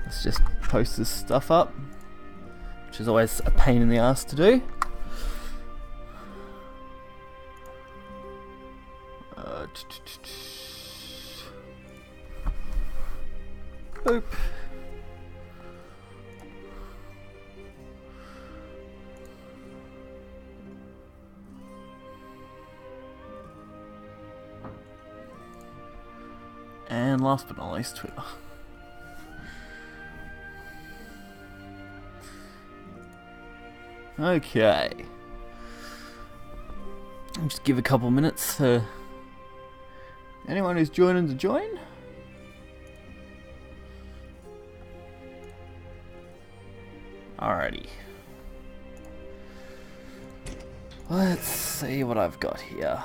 Let's just post this stuff up, which is always a pain in the ass to do. Boop. And last but not least, Twitter. Okay. I'll just give a couple minutes for anyone who's joining to join. Alrighty. Let's see what I've got here.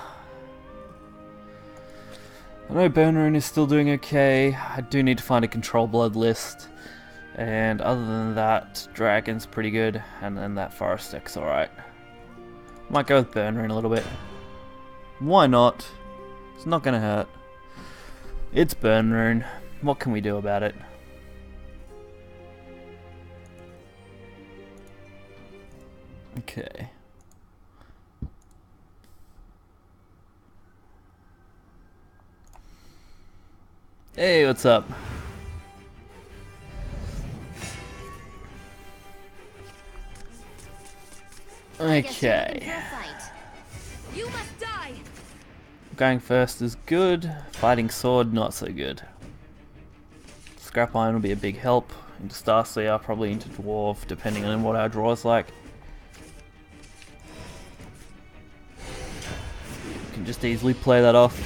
I know Burn Rune is still doing okay. I do need to find a control blood list. And other than that, Dragon's pretty good. And then that Forest deck's alright. Might go with Burn Rune a little bit. Why not? It's not gonna hurt. It's Burn Rune. What can we do about it? Okay. Hey, what's up? Okay. You must die. Going first is good. Fighting sword, not so good. Scrap iron will be a big help. Into Starseer, probably into Dwarf, depending on what our draw is like. You can just easily play that off.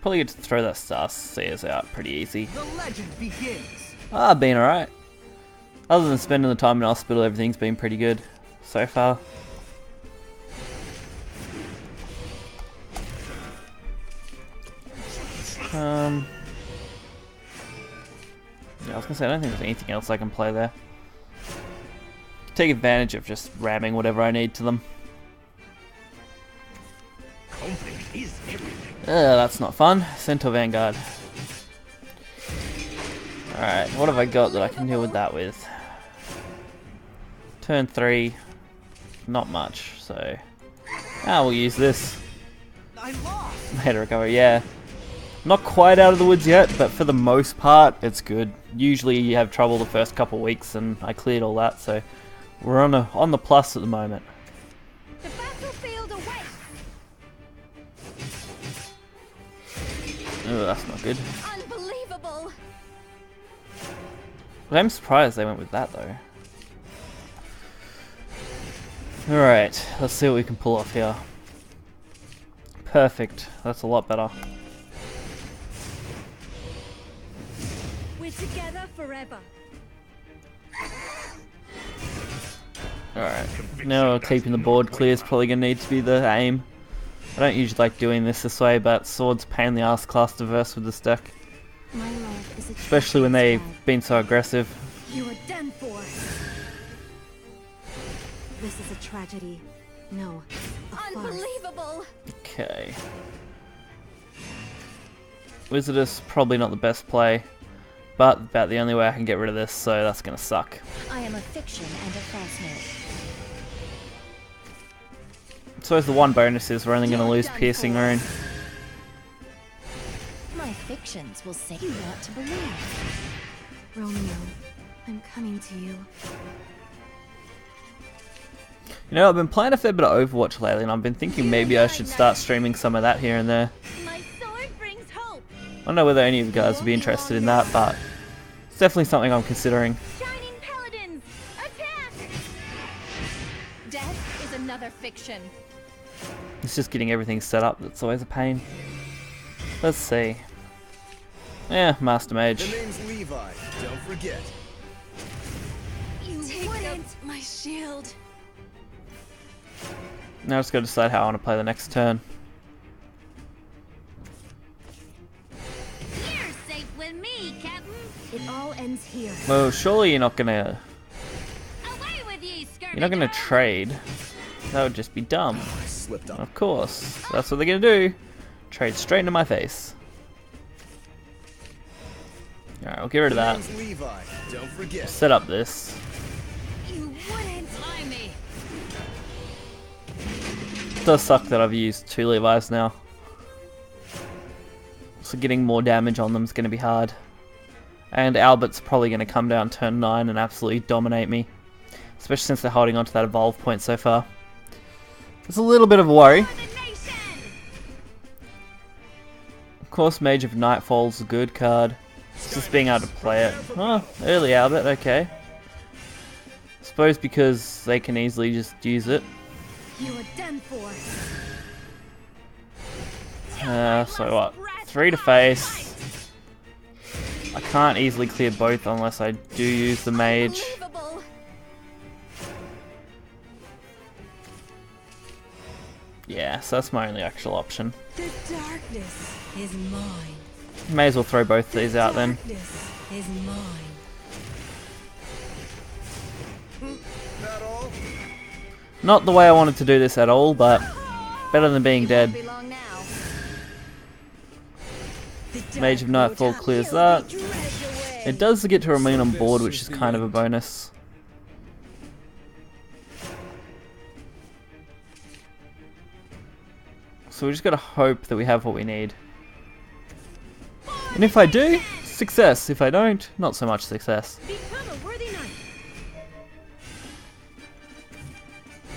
Probably get to throw that Starseers out pretty easy. The legend begins. Been alright. Other than spending the time in hospital, everything's been pretty good so far. Yeah, I was gonna say, I don't think there's anything else I can play there. Take advantage of just ramming whatever I need to them. That's not fun. Centaur Vanguard. Alright, what have I got that I can deal with that with? Turn 3, not much, so... we'll use this. Made a recovery, yeah. Not quite out of the woods yet, but for the most part, it's good. Usually you have trouble the first couple of weeks, and I cleared all that, so... We're on the plus at the moment. The battlefield awaits. Oh, that's not good. Unbelievable. But I'm surprised they went with that though. Alright, let's see what we can pull off here. Perfect, that's a lot better. We're together forever. Alright, now keeping the board clear is probably going to need to be the aim. I don't usually like doing this way, but Sword's pain in the ass class diverse with this deck. My love is a Especially when they've been so aggressive. You are done for. This is a tragedy. No. Unbelievable. Okay. Wizardess, probably not the best play. But about the only way I can get rid of this, so that's going to suck. I am a fiction and a falsehood. So the one bonus is we're only going to lose Piercing Rune. My fictions will say you want to believe. Romeo, I'm coming to you. You know, I've been playing a fair bit of Overwatch lately, and I've been thinking maybe I should start streaming some of that here and there. My sword brings hope. I don't know whether any of you guys would be interested in that, but it's definitely something I'm considering. Shining paladins, attack! Death is another fiction. It's just getting everything set up that's always a pain. Let's see. Yeah, Master Mage. The name's Levi, don't forget. You wouldn't. My shield. Now I just gotta decide how I want to play the next turn. You're safe with me, Captain. It all ends here. Well, surely you're not gonna Away with you, you're not gonna trade. That would just be dumb. I slipped up. Of course, that's what they're gonna do. Trade straight into my face. Alright, we'll get rid of that. Name's Levi. Don't forget. Set up this. You wouldn't lie me. It does suck that I've used 2 Levi's now. So getting more damage on them is going to be hard. And Albert's probably going to come down turn 9 and absolutely dominate me. Especially since they're holding on to that evolve point so far. It's a little bit of a worry. Of course, Mage of Nightfall's a good card. It's just being able to play it. Oh, early Albert, okay. Suppose because they can easily just use it. You are done for. So what? 3 to face. I can't easily clear both unless I do use the mage. Yeah, so that's my only actual option. The darkness is mine. May as well throw both these out then. Darkness is mine. That all? Not the way I wanted to do this at all, but better than being dead. Be long now. Mage of Nightfall clears that. It does get to remain on board, which is kind of a bonus. So we just gotta hope that we have what we need. And if I do, success. If I don't, not so much success. Become a worthy knight.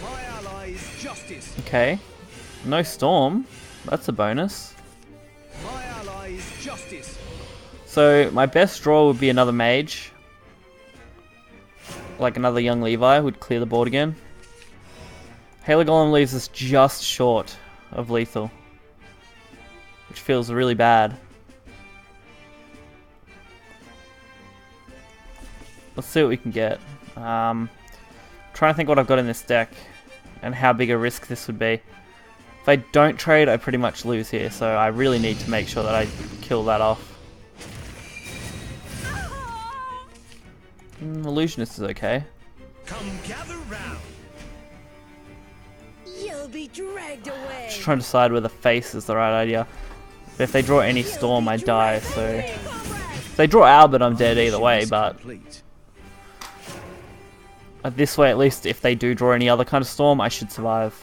My ally is justice. Okay. No storm. That's a bonus. My ally is justice. So my best draw would be another mage. Like another young Levi would clear the board again. Halo Golem leaves us just short of lethal, which feels really bad. Let's see what we can get. Trying to think what I've got in this deck and how big a risk this would be. If I don't trade, I pretty much lose here, so I really need to make sure that I kill that off. Illusionist is okay. Come gather round. You'll be dragged away. Just trying to decide whether face is the right idea. But if they draw any storm, I die, so... If they draw Albert, I'm dead either way, but... This way, at least, if they do draw any other kind of storm, I should survive.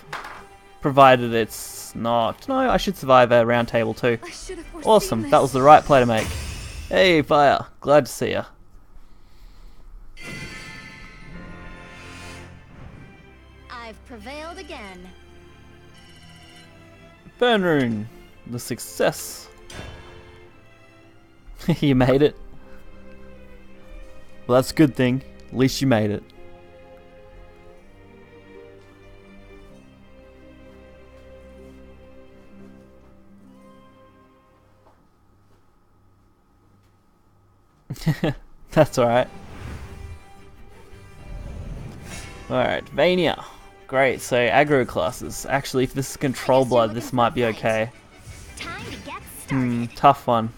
Provided it's not... No, I should survive a round table too. Awesome, that was the right play to make. Hey, Fire. Glad to see ya. I've prevailed again. Burn Rune. The success. You made it. Well, that's a good thing. At least you made it. That's alright. Alright, Vania. Great, so aggro classes. Actually, if this is Control Blood, this might be okay. Time to get started. Tough one.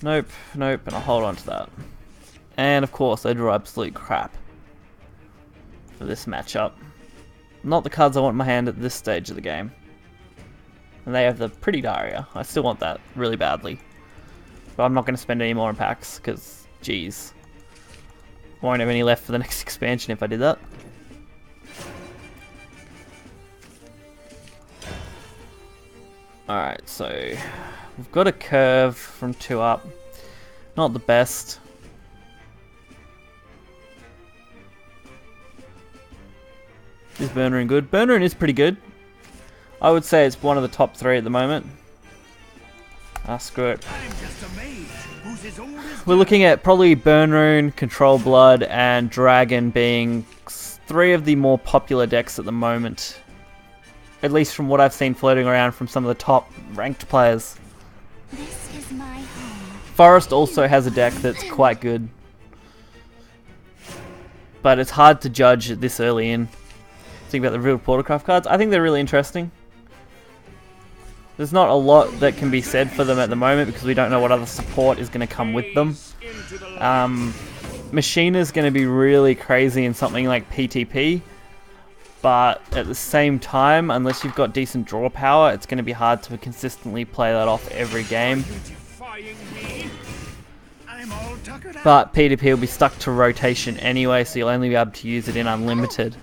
Nope, nope, and I'll hold on to that. And of course, I draw absolute crap for this matchup. Not the cards I want in my hand at this stage of the game. And they have the Pretty Daria. I still want that really badly. But I'm not going to spend any more on packs, because, geez. I won't have any left for the next expansion if I did that. Alright, so we've got a curve from 2 up. Not the best. Is Burn Rune good? Burn Rune is pretty good. I would say it's one of the top 3 at the moment. Ah, screw it. We're looking at probably Burn Rune, Control Blood, and Dragon being 3 of the more popular decks at the moment. At least from what I've seen floating around from some of the top ranked players. This is my home. Forest also has a deck that's quite good. But it's hard to judge this early in. Think about the real Portalcraft cards. I think they're really interesting. There's not a lot that can be said for them at the moment because we don't know what other support is going to come with them. Machina's going to be really crazy in something like PTP. but at the same time, unless you've got decent draw power, it's going to be hard to consistently play that off every game. But P2P will be stuck to rotation anyway, so you'll only be able to use it in unlimited.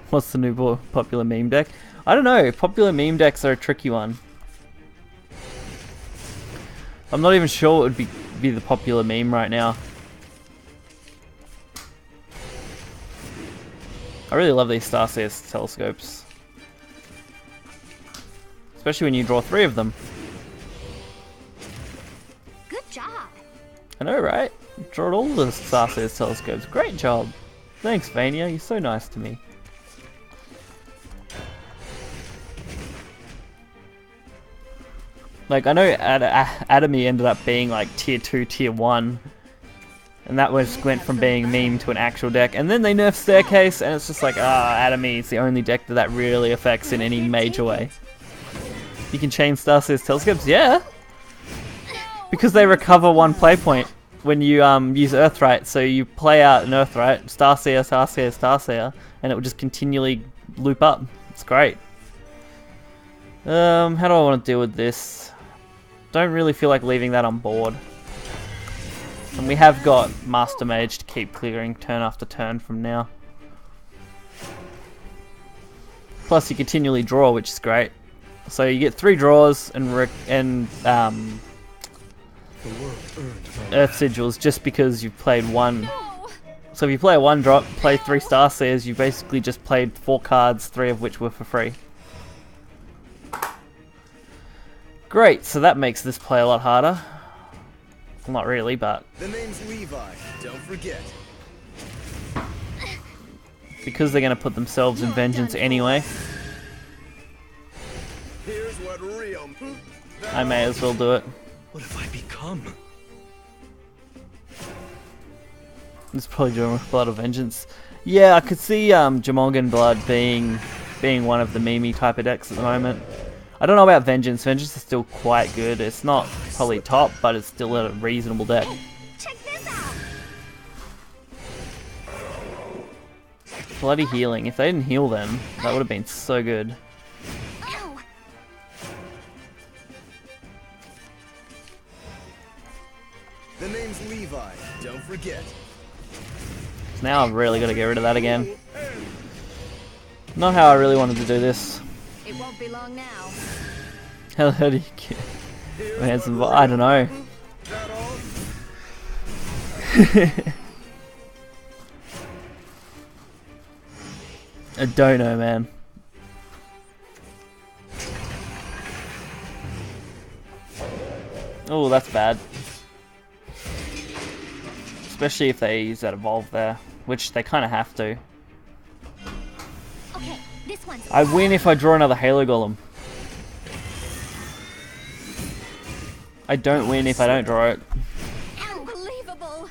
What's the new popular meme deck? I don't know, popular meme decks are a tricky one. I'm not even sure what would be the popular meme right now. I really love these Starseers telescopes. Especially when you draw 3 of them. Good job. I know, right? Drawed all the Starseers telescopes. Great job. Thanks, Vania. You're so nice to me. Like, I know Adamy ended up being like tier 2, tier 1. And that went from being a meme to an actual deck. And then they nerfed Staircase, and it's just like, Adamy is the only deck that really affects in any major way. You can chain Starseer's telescopes? Yeah! Because they recover 1 play point when you use Earthright. So you play out an Earthright, Starseer, Starseer, Starseer, and it will just continually loop up. It's great. How do I want to deal with this? Don't really feel like leaving that on board. And we have got Master Mage to keep clearing turn after turn from now. Plus you continually draw, which is great. So you get 3 draws and Earth Sigils just because you've played 1. So if you play a 1-drop, play 3 Starseers, you basically just played 4 cards, 3 of which were for free. Great, so that makes this play a lot harder. Well, not really, but... The name's Levi, don't forget. Because they're going to put themselves in vengeance anyway. Here's what real... I may as well do it. What have I become? It's probably doing with Blood of Vengeance. Yeah, I could see Jamongan Blood being one of the meme type of decks at the moment. I don't know about Vengeance. Vengeance is still quite good. It's not probably top, but it's still a reasonable deck. Check this out. Bloody healing. If they didn't heal them, that would have been so good. Ow. The name's Levi, don't forget. So now I've really got to get rid of that again. Not how I really wanted to do this. It won't be long now. How do you get handsome? I don't know. I don't know, man. Oh, that's bad. Especially if they use that evolve there, which they kind of have to. Okay, this one's I win if I draw another Halo Golem. I don't win if I don't draw it. unbelievable.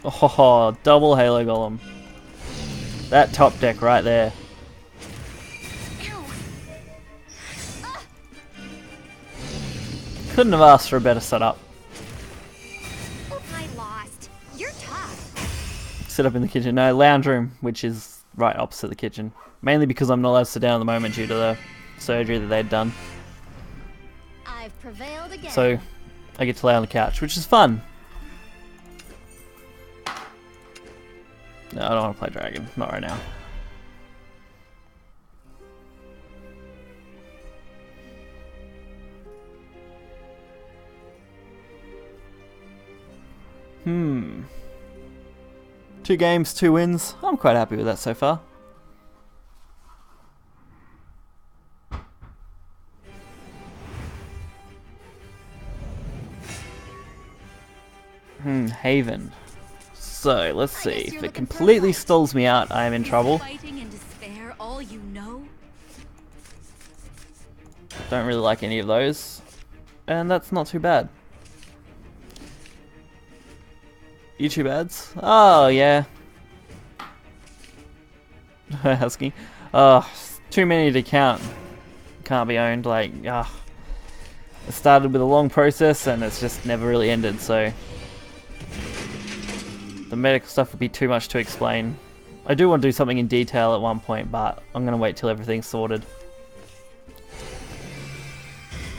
Oh, double Halo Golem. That top deck right there. Ow. Couldn't have asked for a better setup. I lost. You're tough. Sit up in the kitchen. No, lounge room, which is right opposite the kitchen. Mainly because I'm not allowed to sit down at the moment due to the surgery that they'd done. I've prevailed again. So, I get to lay on the couch, which is fun. No, I don't want to play Dragon. Not right now. Hmm. 2 games, 2 wins. I'm quite happy with that so far. Haven. So, let's see. If it completely stalls me out, I am in trouble. Fighting in despair, all you know? Don't really like any of those. And that's not too bad. YouTube ads? Oh, yeah. Husky. Oh, too many to count. Can't be owned. Like, it started with a long process and it's just never really ended, so... The medical stuff would be too much to explain I do want to do something in detail at one point, but I'm going to wait till everything's sorted.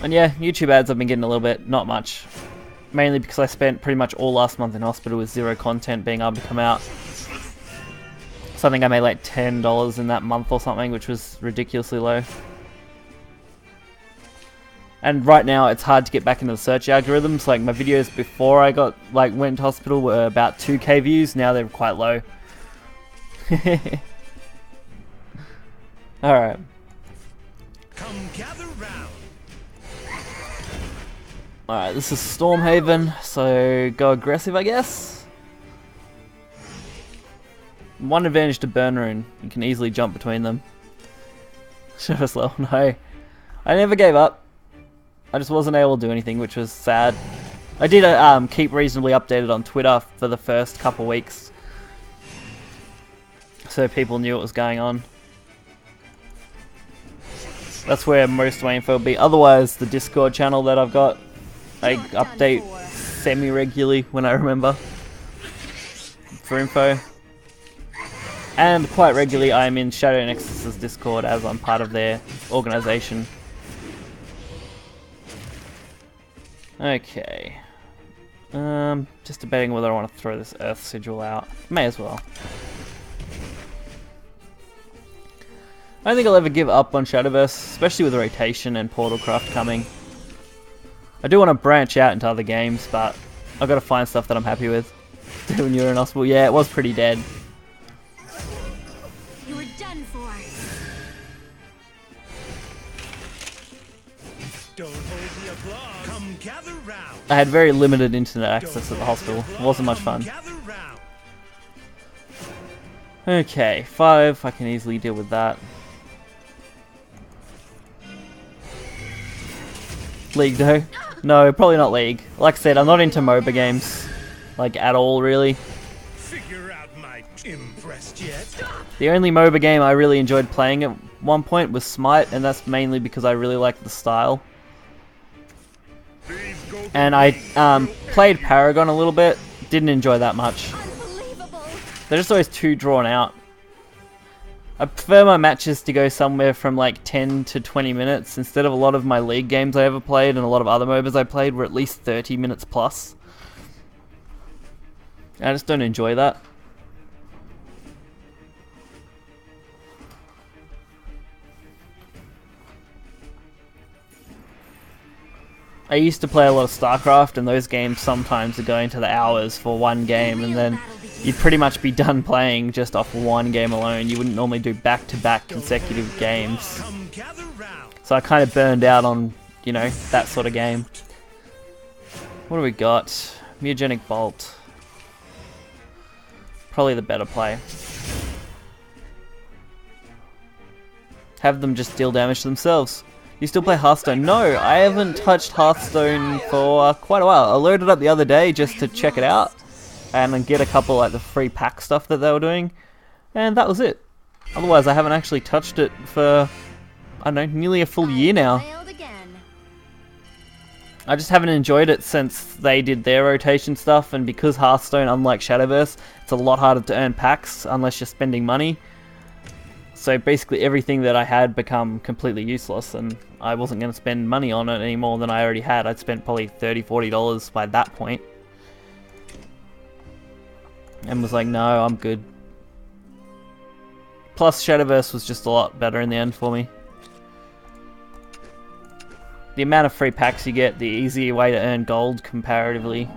And yeah, YouTube ads I've been getting a little bit, not much. Mainly because I spent pretty much all last month in hospital with zero content being able to come out. So I think I made like $10 in that month or something, which was ridiculously low. And right now it's hard to get back into the search algorithms. Like my videos before I went to hospital were about 2k views, now they're quite low. Alright. Come gather round. Alright, this is Stormhaven, so go aggressive, I guess. One advantage to Burn Rune, you can easily jump between them. Shadowverse level, no. I never gave up. I just wasn't able to do anything, which was sad. I did keep reasonably updated on Twitter for the first couple weeks, so people knew what was going on. That's where most of my info will be. Otherwise, the Discord channel that I've got, I update semi-regularly when I remember for info. And quite regularly I'm in Shadow Nexus's Discord as I'm part of their organisation. Okay. Just debating whether I want to throw this Earth Sigil out. May as well. I don't think I'll ever give up on Shadowverse, especially with rotation and Portalcraft coming. I do want to branch out into other games, but I've got to find stuff that I'm happy with. Doing You're in Hospital, yeah, it was pretty dead. You were done for. Don't hold the applause. Come gather round. I had very limited internet access at the hospital. It wasn't much fun. Okay, 5, I can easily deal with that. League though? No, probably not League. Like I said, I'm not into MOBA games. Like, at all, really. Figure out my impressed yet? The only MOBA game I really enjoyed playing at one point was Smite, and that's mainly because I really liked the style. And I played Paragon a little bit, didn't enjoy that much. They're just always too drawn out. I prefer my matches to go somewhere from like 10 to 20 minutes instead of a lot of my League games I ever played and a lot of other MOBAs I played were at least 30 minutes plus. I just don't enjoy that. I used to play a lot of StarCraft, and those games sometimes are going to the hours for one game, and then you'd pretty much be done playing just off one game alone. You wouldn't normally do back-to-back consecutive games. So I kind of burned out on, you know, that sort of game. What do we got? Mutagenic Bolt. Probably the better play. Have them just deal damage to themselves. You still play Hearthstone? No, I haven't touched Hearthstone for quite a while. I loaded it up the other day just to check it out and then get a couple like the free pack stuff that they were doing, and that was it. Otherwise, I haven't actually touched it for, I don't know, nearly a full year now. I just haven't enjoyed it since they did their rotation stuff, and because Hearthstone, unlike Shadowverse, it's a lot harder to earn packs unless you're spending money. So basically everything that I had become completely useless, and I wasn't going to spend money on it any more than I already had. I'd spent probably $30–40 by that point. And was like, no, I'm good. Plus Shadowverse was just a lot better in the end for me. The amount of free packs you get, the easier way to earn gold comparatively.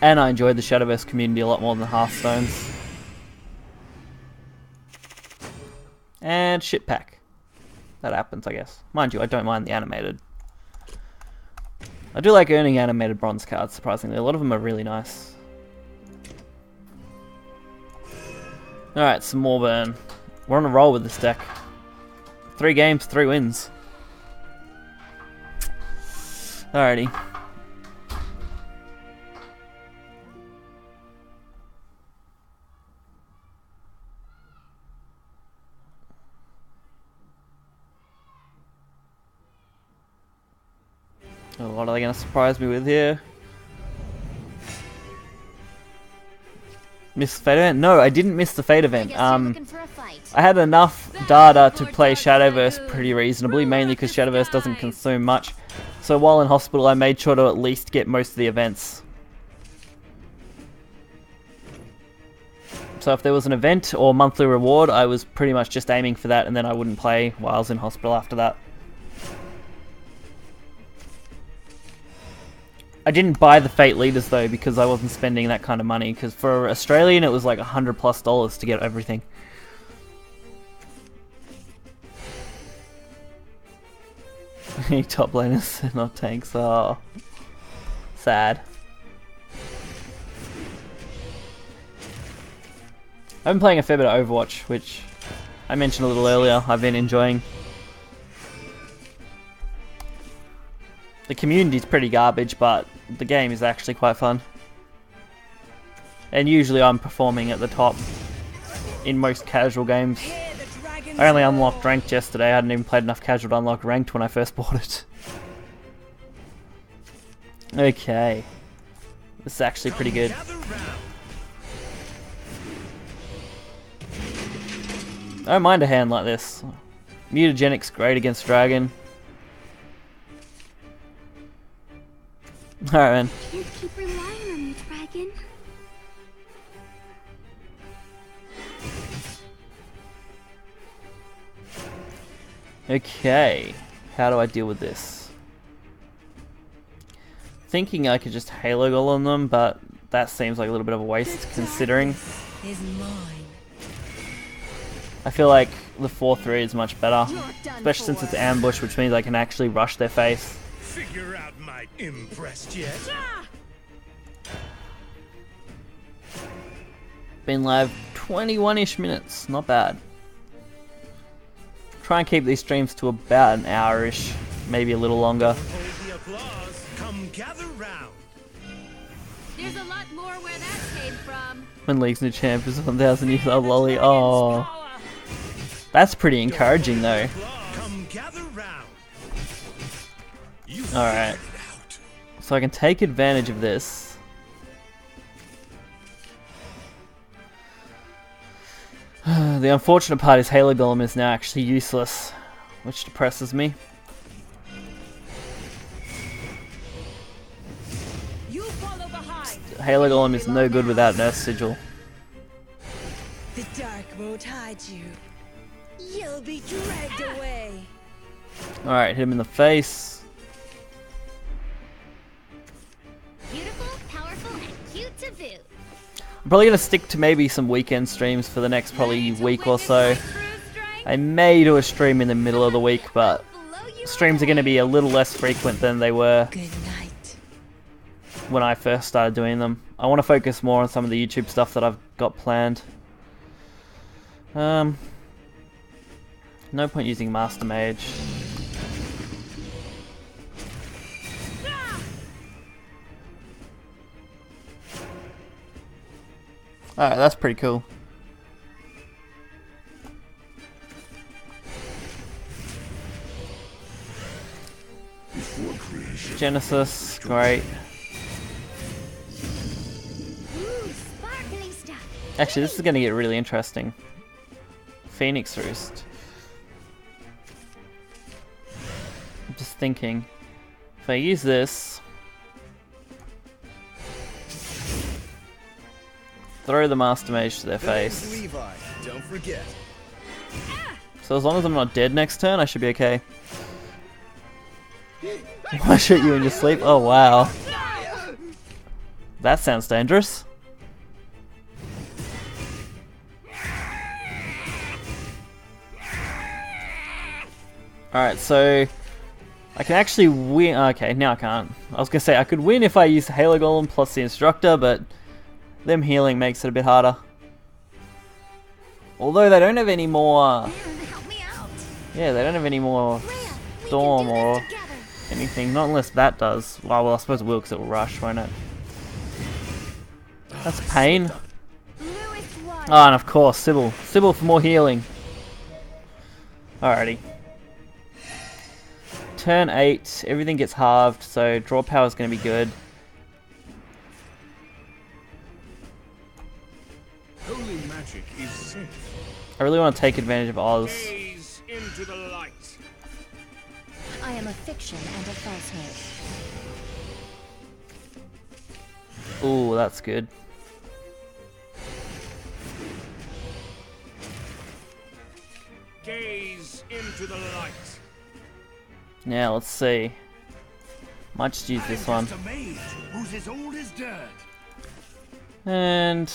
And I enjoyed the Shadowverse community a lot more than Hearthstone's. And shit pack. That happens, I guess. Mind you, I don't mind the animated. I do like earning animated bronze cards, surprisingly. A lot of them are really nice. Alright, some more burn. We're on a roll with this deck. 3 games, 3 wins. Alrighty. Oh, what are they going to surprise me with here? Miss the Fate event? No, I didn't miss the Fate I event. guess you're looking for a fight. I had enough data to play Shadowverse pretty reasonably, mainly because Shadowverse doesn't consume much. So while in hospital, I made sure to at least get most of the events. So if there was an event or monthly reward, I was pretty much just aiming for that, and then I wouldn't play while I was in hospital after that. I didn't buy the Fate Leaders though, because I wasn't spending that kind of money, because for Australian it was like $100+ to get everything. Top laners, not tanks. Oh, sad. I've been playing a fair bit of Overwatch, which I mentioned a little earlier. I've been enjoying. The community's pretty garbage, but the game is actually quite fun. And usually I'm performing at the top in most casual games. I only unlocked ranked yesterday. I hadn't even played enough casual to unlock ranked when I first bought it. Okay. This is actually pretty good. I don't mind a hand like this. Mutagenic's great against Dragon. Alright, man. Can't keep relying on you, Dragon. Okay. How do I deal with this? Thinking I could just Halo Goal on them, but that seems like a little bit of a waste considering. Is mine. I feel like the 4-3 is much better. Especially since it's ambush, which means I can actually rush their face. Figure out my impressed yet? Been live 21-ish minutes, not bad. Try and keep these streams to about an hour-ish, maybe a little longer. Hold the applause. Come gather round. There's a lot more where that came from. When League's new champ is 1,000 years old, lolly. Oh, that's pretty encouraging though. Come gather round. Alright. So I can take advantage of this. The unfortunate part is Halo Golem is now actually useless, which depresses me. You follow behind. Halo Golem is no good without Nurse Sigil. The dark won't hide you. You'll be dragged away. Alright, hit him in the face. Beautiful, powerful, and cute to boot. I'm probably going to stick to maybe some weekend streams for the next probably week or so. I may do a stream in the middle of the week, but streams are going to be a little less frequent than they were Good night. when I first started doing them. I want to focus more on some of the YouTube stuff that I've got planned. No point using Master Mage. Alright, that's pretty cool. Genesis, great. Ooh, sparkly stuff. Actually, this is going to get really interesting. Phoenix Roost. I'm just thinking, if I use this, throw the Master Mage to their face. Levi, don't forget. So as long as I'm not dead next turn, I should be okay. I shoot you in your sleep? Oh wow. That sounds dangerous. Alright, so I can actually win. Okay, now I can't. I was gonna say I could win if I used Halo Golem plus the Instructor, but them healing makes it a bit harder. Although they don't have any more. Man, help me out. Yeah, they don't have any more Rhea, we can Storm do this or together. anything. Not unless that does. Well, I suppose it will because it will rush, won't it? That's pain. Bluest water. Oh, and of course, Sybil. Sybil for more healing. Alrighty. Turn 8, everything gets halved, so draw power is going to be good. I really want to take advantage of Oz. Gaze into the light. I am a fiction and a falsehood. Ooh, that's good. Gaze into the light. Now let's see. Might just use this one. Just a mage who's as old as dirt. And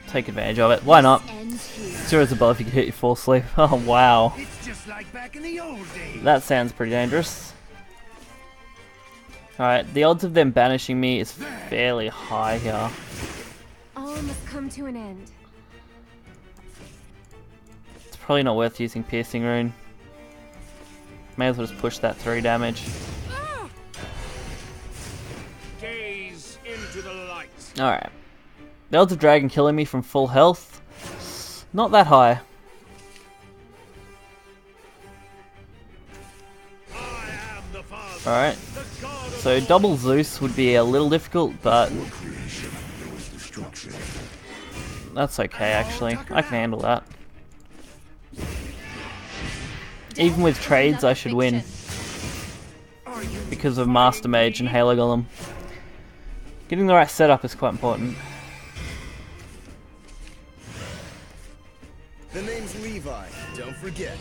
take advantage of it. Why not? Ends here. Zero's above, you can hit your full sleep. Oh wow. It's just like back in the old days. That sounds pretty dangerous. Alright, the odds of them banishing me is fairly high here. All must come to an end. It's probably not worth using Piercing Rune. May as well just push that 3 damage. Gaze into the light. Alright. The odds of Dragon killing me from full health, not that high. I am the father. Alright. The god of So double Zeus would be a little difficult, but that's okay actually. I can handle that. Even with trades I should win. Because of Master Mage and Halo Golem. Getting the right setup is quite important. The name's Levi, don't forget.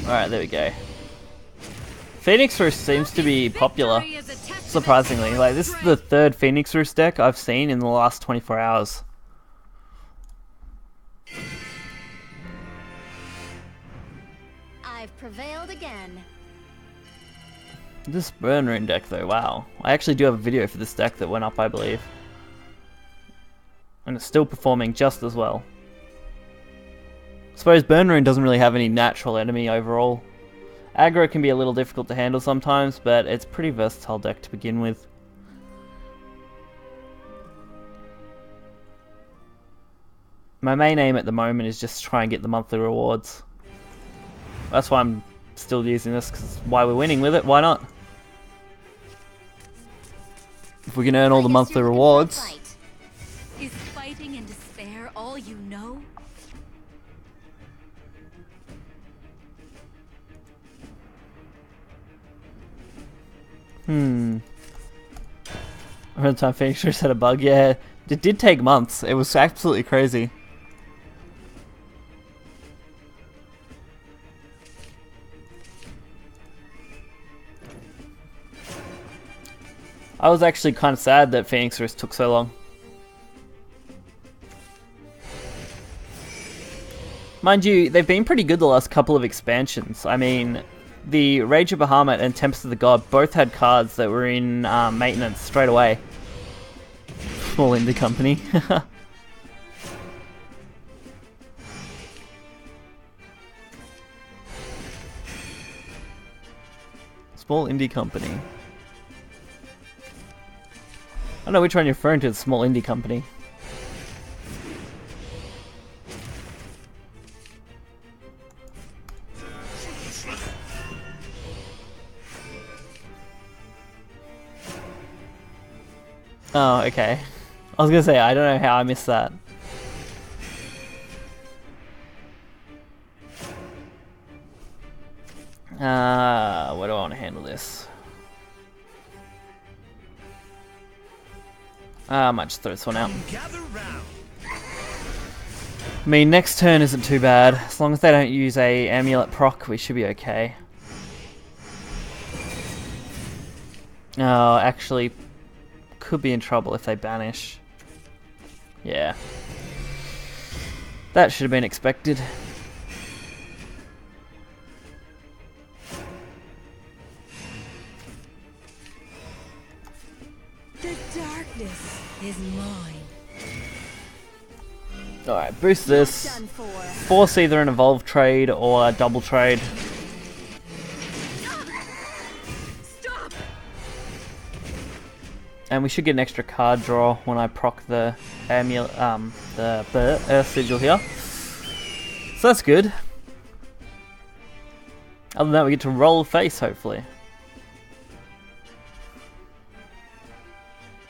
Alright, there we go. Phoenix Roost seems to be popular, surprisingly. Like, this is the 3rd Phoenix Roost deck I've seen in the last 24 hours. I've prevailed again. This Burn Rune deck though, wow. I actually do have a video for this deck that went up, I believe. And it's still performing just as well. I suppose Burn Rune doesn't really have any natural enemy overall. Aggro can be a little difficult to handle sometimes, but it's a pretty versatile deck to begin with. My main aim at the moment is just to try and get the monthly rewards. That's why I'm still using this, because why we're winning with it, why not? If we can earn all the monthly rewards. Is fighting and despair all you know? I remember the time Phoenix Roost had a bug, yeah. It did take months, it was absolutely crazy. I was actually kind of sad that Phoenix Roost took so long. Mind you, they've been pretty good the last couple of expansions. I mean, the Rage of Bahamut and Tempest of the God both had cards that were in maintenance straight away. Small indie company. Small indie company. I don't know which one you're referring to, the small indie company. Oh, okay. I was gonna say, I don't know how I missed that. Where do I want to handle this? I might just throw this one out. Gather round. I mean, next turn isn't too bad. As long as they don't use a amulet proc, we should be okay. Oh, actually, could be in trouble if they banish. Yeah. That should have been expected. The darkness is mine. Alright, boost this. Done for. Force either an evolve trade or a double trade. Stop! And we should get an extra card draw when I proc the amulet, the Earth Sigil here. So that's good. Other than that, we get to roll face, hopefully.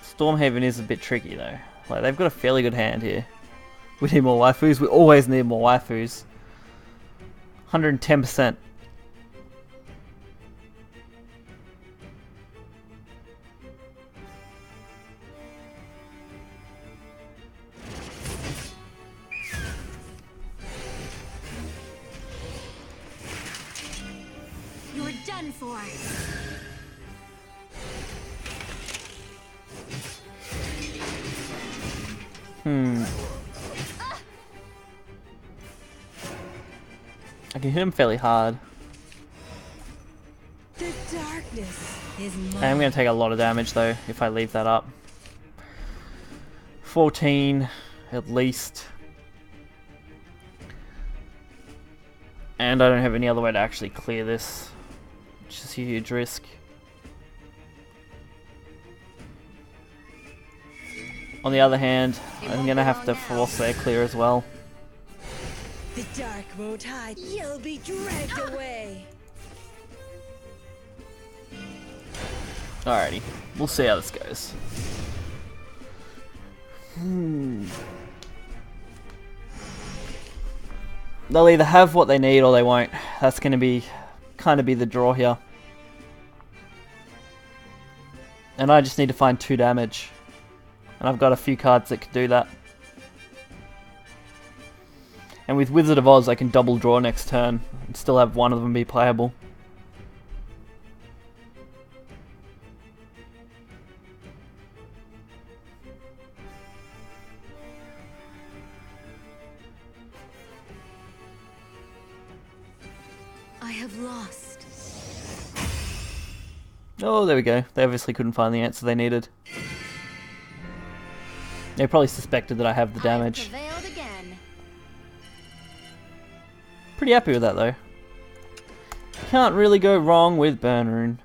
Stormhaven is a bit tricky though. Like, they've got a fairly good hand here. We need more waifus. We always need more waifus. 110%. You're done for. I can hit him fairly hard. The darkness is mine. I am going to take a lot of damage though if I leave that up. 14 at least. And I don't have any other way to actually clear this, which is a huge risk. On the other hand, I'm going to have to force their clear as well. The dark won't hide. You'll be dragged away. Alrighty, we'll see how this goes. They'll either have what they need or they won't. That's going to be kind of be the draw here. And I just need to find 2 damage. And I've got a few cards that can do that. And with Wizard of Oz I can double draw next turn and still have one of them be playable. I have lost. Oh, there we go. They obviously couldn't find the answer they needed. They probably suspected that I have the damage. Prevailed again. Pretty happy with that though. Can't really go wrong with Burn Rune.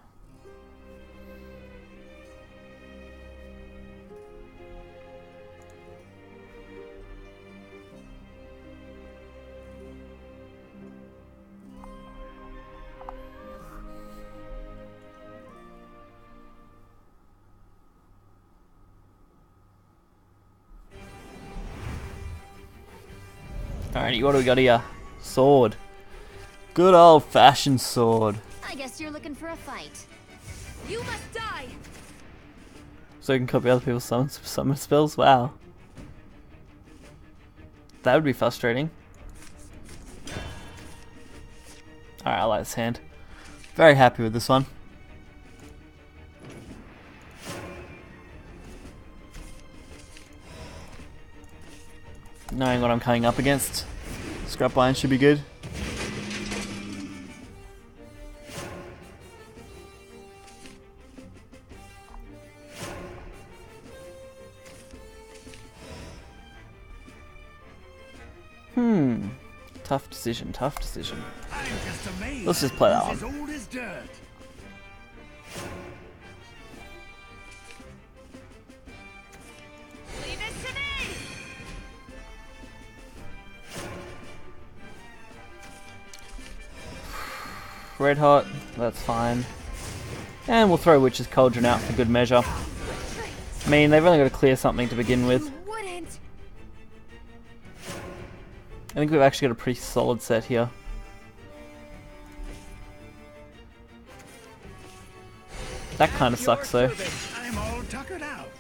Alrighty, what do we got here? Sword. Good old fashioned sword. I guess you're looking for a fight. You must die. So you can copy other people's summon spells? Wow. That would be frustrating. Alright, I like this hand. Very happy with this one. Knowing what I'm coming up against, Scrap Iron should be good. Tough decision, tough decision. I'm just amazed. Let's just play that Who's one. as old as dirt. Leave it to me. Red Hot, that's fine. And we'll throw Witch's Cauldron out for good measure. I mean, they've only got to clear something to begin with. You wouldn't. I think we've actually got a pretty solid set here. That kind of sucks though. I'm all tuckered out.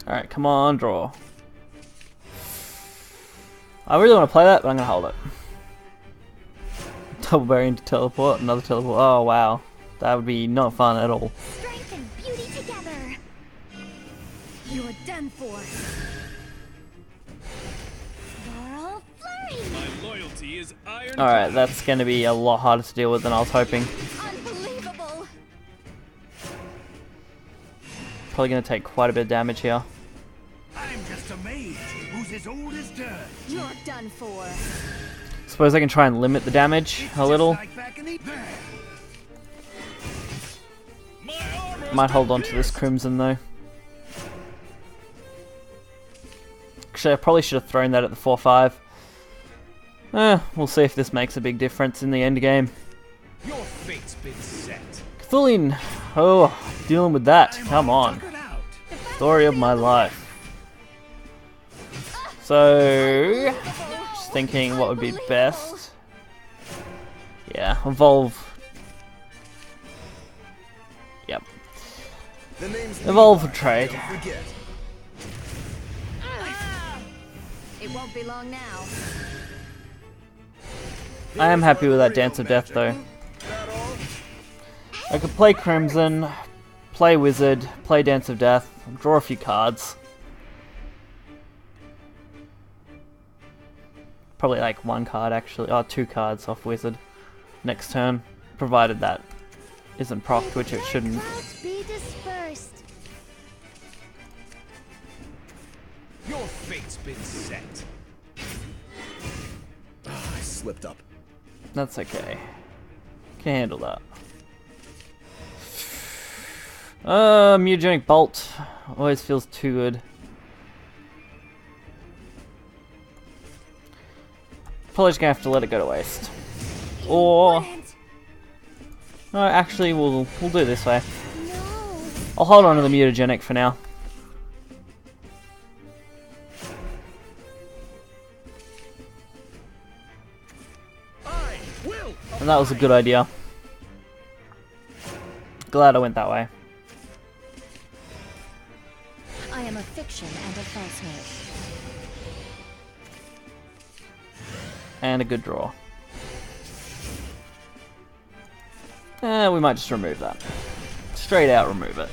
Alright, come on, draw. I really want to play that, but I'm going to hold it. Double berry into teleport, another teleport. Oh wow, that would be not fun at all. Strength and beauty together. You're done for. Laurel flurry. My loyalty is iron. Alright, that's going to be a lot harder to deal with than I was hoping. Unbelievable. Probably going to take quite a bit of damage here. I'm just amazed. Who's as old as dirt? You're done for. Suppose I can try and limit the damage a little. Like back in the... My armor's Might hold on to this Crimson though. Actually, I probably should have thrown that at the 4-5. We'll see if this makes a big difference in the end game. Your fate's been set. Cthulhian! Oh, dealing with that. Come on. Tuckered out. The Story of my life. So, just thinking what would be best. Yeah, evolve. Yep. The name's Evolve Levi, for trade. Don't forget. It won't be long now. I am happy with that Dance of Death though. That all? I could play Crimson, play Wizard, play Dance of Death, draw a few cards. Probably like one card actually, or 2 cards off Wizard next turn, provided that isn't procced, which it shouldn't. Clouds be dispersed. Your fate's been set. Ah, I slipped up. That's okay. Can handle that. Mutagenic Bolt always feels too good. Probably just gonna have to let it go to waste. Or no, actually we'll do it this way. No. I'll hold on to the mutagenic for now. I will. And that was a good idea. Glad I went that way. I am a fiction and a falsehood. And a good draw. We might just remove that. Straight out remove it.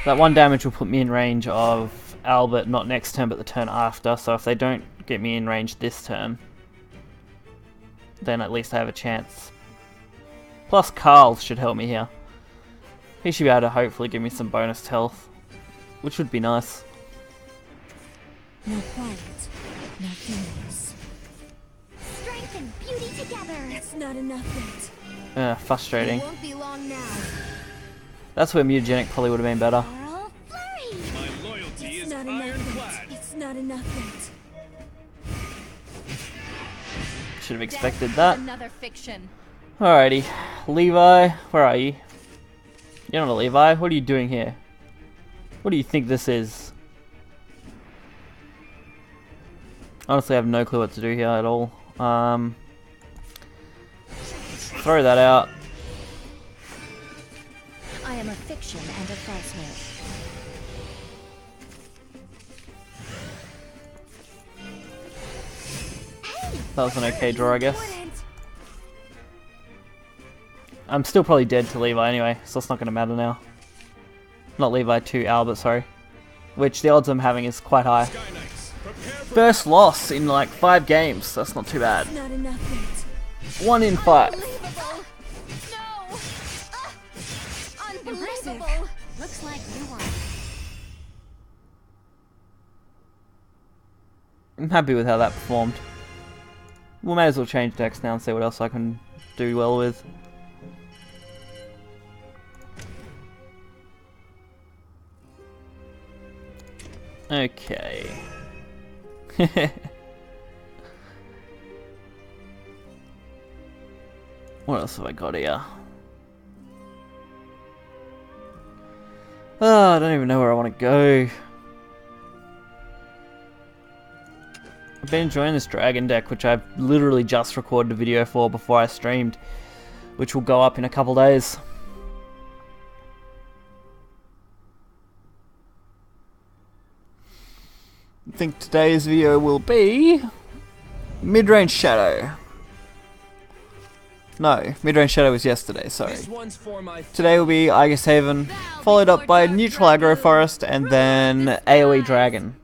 That 1 damage will put me in range of Albert, not next turn but the turn after, so if they don't get me in range this turn, then at least I have a chance. Plus Carl should help me here. He should be able to hopefully give me some bonus health, which would be nice. No quiet, no feelings. Strength and beauty together. It's not enough yet. Frustrating. It won't be long now. That's where mutagenic probably would have been better. Coral flurry. My loyalty It's is not enough ironclad. yet. It's not enough Should have yet. expected Death that. is another fiction. Alrighty. Levi, where are you? You're not a Levi. What are you doing here? What do you think this is? Honestly, I have no clue what to do here at all. Throw that out. I am a fiction and a falsehood. That was an okay draw, I guess. I'm still probably dead to Levi anyway, so it's not going to matter now. Not Levi, to Albert, sorry. Which the odds I'm having is quite high. Sky Knights, prepare for First loss in like 5 games, that's not too bad. Not enough yet. 1 in 5. Unbelievable! No! Unbelievable! Looks like you won. I'm happy with how that performed. We may as well change decks now and see what else I can do well with. Okay. What else have I got here? Oh, I don't even know where I want to go. I've been enjoying this dragon deck, which I've literally just recorded a video for before I streamed, which will go up in a couple days. I think today's video will be mid-range shadow. No, mid-range shadow was yesterday, sorry. This one's for my Today will be Aegis Haven, followed up by neutral aggro forest, and then AoE dragon.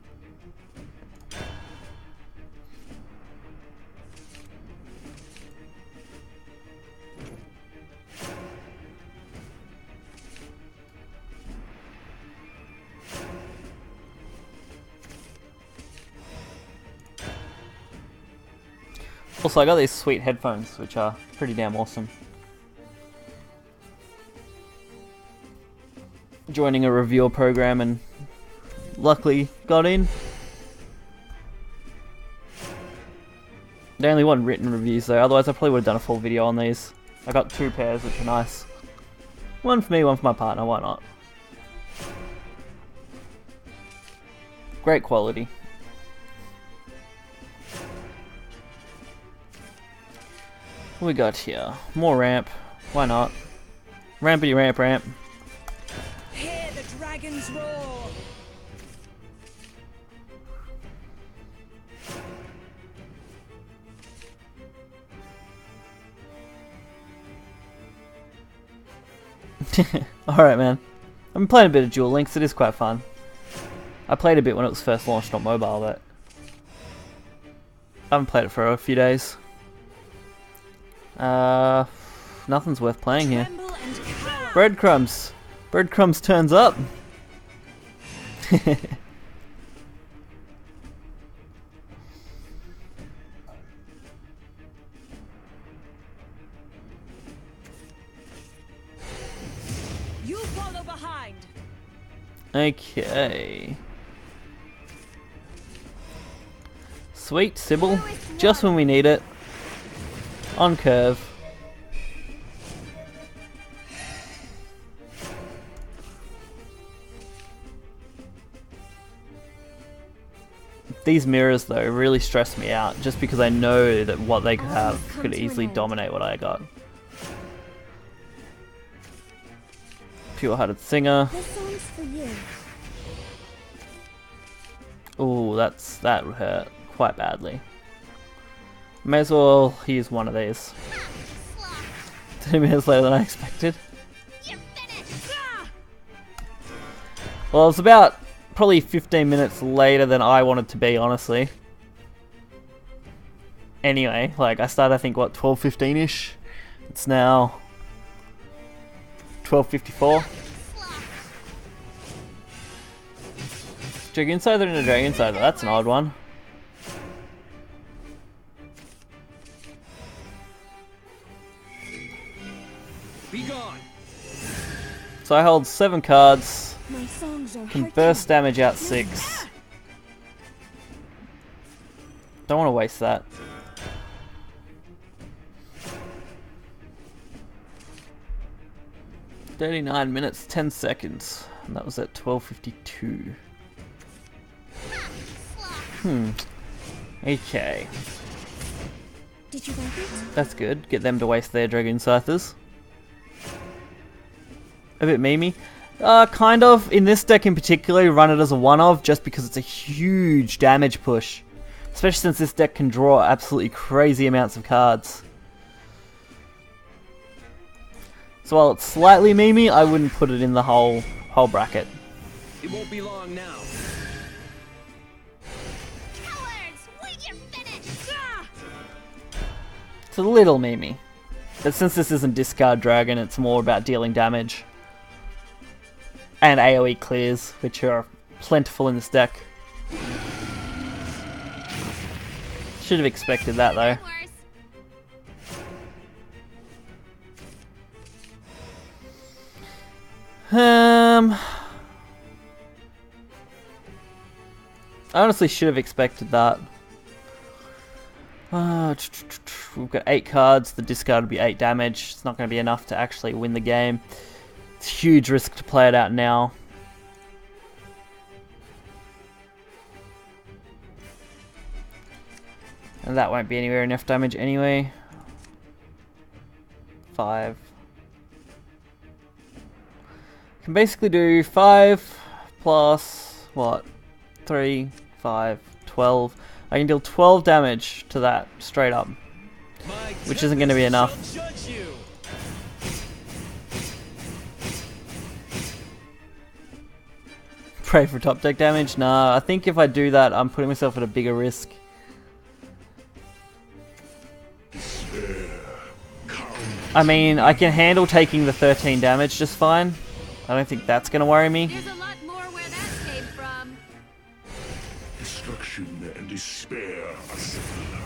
Also, I got these sweet headphones, which are pretty damn awesome. Joining a reviewer program and luckily got in. They only want written reviews though, otherwise I probably would have done a full video on these. I got 2 pairs, which are nice. One for me, one for my partner, why not? Great quality. What we got here? More ramp. Why not? Rampity ramp ramp. Hear the dragons roar. Alright, man. I've been playing a bit of Duel Links, it is quite fun. I played a bit when it was first launched on mobile, but I haven't played it for a few days. Nothing's worth playing here. Tremble and cower. Breadcrumbs! Breadcrumbs turns up! You follow behind. Okay. Sweet, Sybil. Just when we need it. On curve. These mirrors though really stress me out just because I know that what they could have could easily dominate what I got. Pure-hearted singer. This song's for you. Ooh, that would hurt quite badly. May as well use one of these. 2 minutes later than I expected. Well, it's about probably 15 minutes later than I wanted to be, honestly. Anyway, like I started I think what, 12:15ish? It's now 12:54. Dragon Scyther and a Dragon Scyther, that's an odd one. Be gone. So I hold 7 cards, My songs are can hurting. burst damage out 6. Don't want to waste that. "39 minutes 10 seconds, and that was at 12:52. Okay, Did you like it? that's good. Get them to waste their Dragoon Scythers. A bit memey. Kind of. In this deck in particular, you run it as a one-of just because it's a huge damage push. Especially since this deck can draw absolutely crazy amounts of cards. So while it's slightly memey, I wouldn't put it in the whole bracket. It won't be long now. Cowards, wait your finish! It's a little memey. But since this isn't Discard Dragon, it's more about dealing damage. And AoE clears, which are plentiful in this deck. Should have expected that though. I honestly should have expected that. We've got 8 cards, the discard would be 8 damage. It's not going to be enough to actually win the game. It's a huge risk to play it out now. And that won't be anywhere enough damage anyway. 5. Can basically do 5 plus, what, 3, 5, 12. I can deal 12 damage to that, straight up. Which isn't going to be enough. Pray for top deck damage? Nah, I think if I do that, I'm putting myself at a bigger risk. I mean, I can handle taking the 13 damage just fine. I don't think that's going to worry me. There's a lot more where that came from. Destruction and despair are sublime.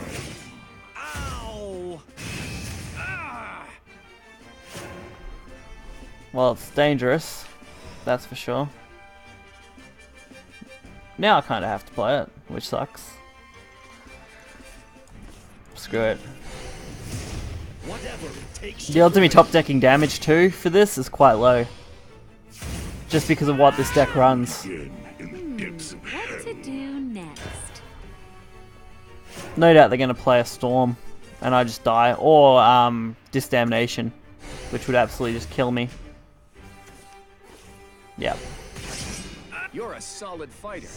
Ow! Ah! Well, it's dangerous. That's for sure. Now I kind of have to play it, which sucks. Screw it. Whatever it takes. The odds of me top decking damage too for this is quite low. Just because of what this deck runs. Again in the What to do next? No doubt they're going to play a Storm, and I just die. Or Disdamnation, which would absolutely just kill me. Yeah. You're a solid fighter.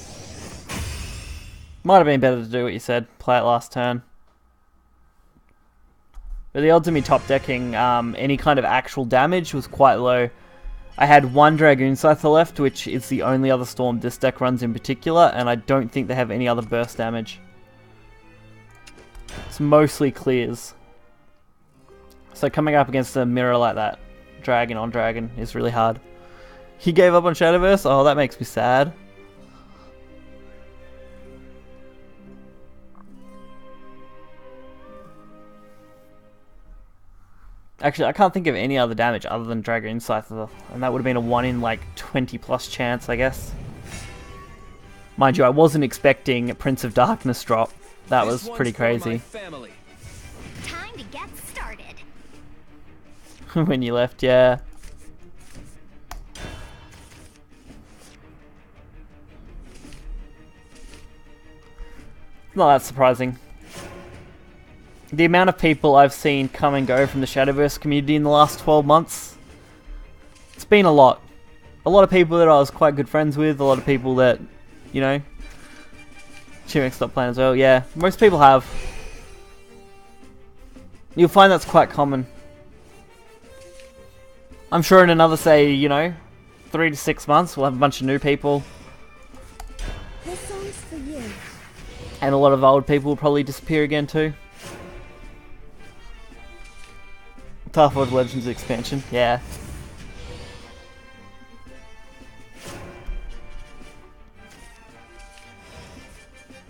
Might have been better to do what you said. Play it last turn. But the odds of me top decking any kind of actual damage was quite low. I had one Dragoon Scyther left, which is the only other Storm this deck runs in particular, and I don't think they have any other burst damage. It's mostly clears. So coming up against a mirror like that, dragon on dragon, is really hard. He gave up on Shadowverse? Oh, that makes me sad. Actually, I can't think of any other damage other than Dragoon Scyther, and that would have been a 1 in like 20 plus chance, I guess. Mind you, I wasn't expecting Prince of Darkness drop. That was pretty crazy. Time to get started. When you left, yeah. Not that surprising. The amount of people I've seen come and go from the Shadowverse community in the last 12 months, it's been a lot. A lot of people that I was quite good friends with, a lot of people that, you know, Chimix stopped playing as well. Yeah, most people have. You'll find that's quite common. I'm sure in another, say, you know, 3 to 6 months, we'll have a bunch of new people. This song's for you. And a lot of old people will probably disappear again too. Starforged Legends expansion, yeah.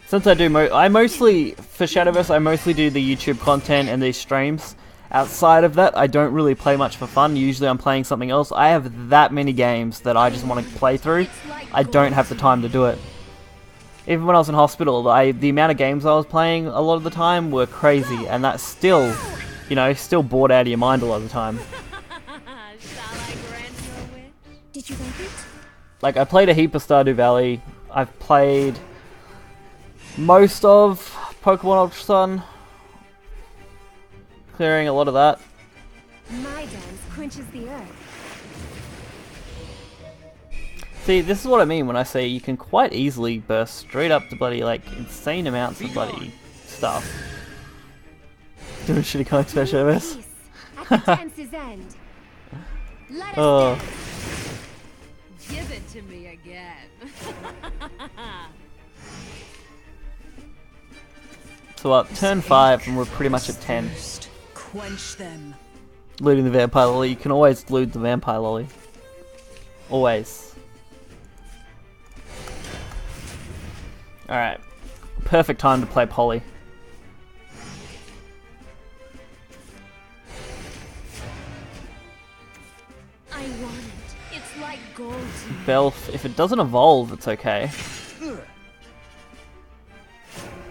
Since I do I mostly, for Shadowverse, I mostly do the YouTube content and these streams. Outside of that, I don't really play much for fun. Usually I'm playing something else. I have that many games that I just want to play through. I don't have the time to do it. Even when I was in hospital, the amount of games I was playing a lot of the time were crazy, and that's still, you know, still bored out of your mind a lot of the time. Did you like it? Like, I played a heap of Stardew Valley. I've played most of Pokemon Ultra Sun. Clearing a lot of that. My dance quenches the earth. See, this is what I mean when I say you can quite easily burst straight up to bloody, like, insane amounts of bloody stuff. Doing shitty comics about Shadowverse. At the dance's end. Let us Oh. dance. Give it to me again. So up, turn 5, and we're pretty much at 10. Quench them. Looting the Vampire Lolly. You can always loot the Vampire Lolly. Always. Alright. Perfect time to play Polly. I want it. It's like gold to me. Belf, if it doesn't evolve, it's okay.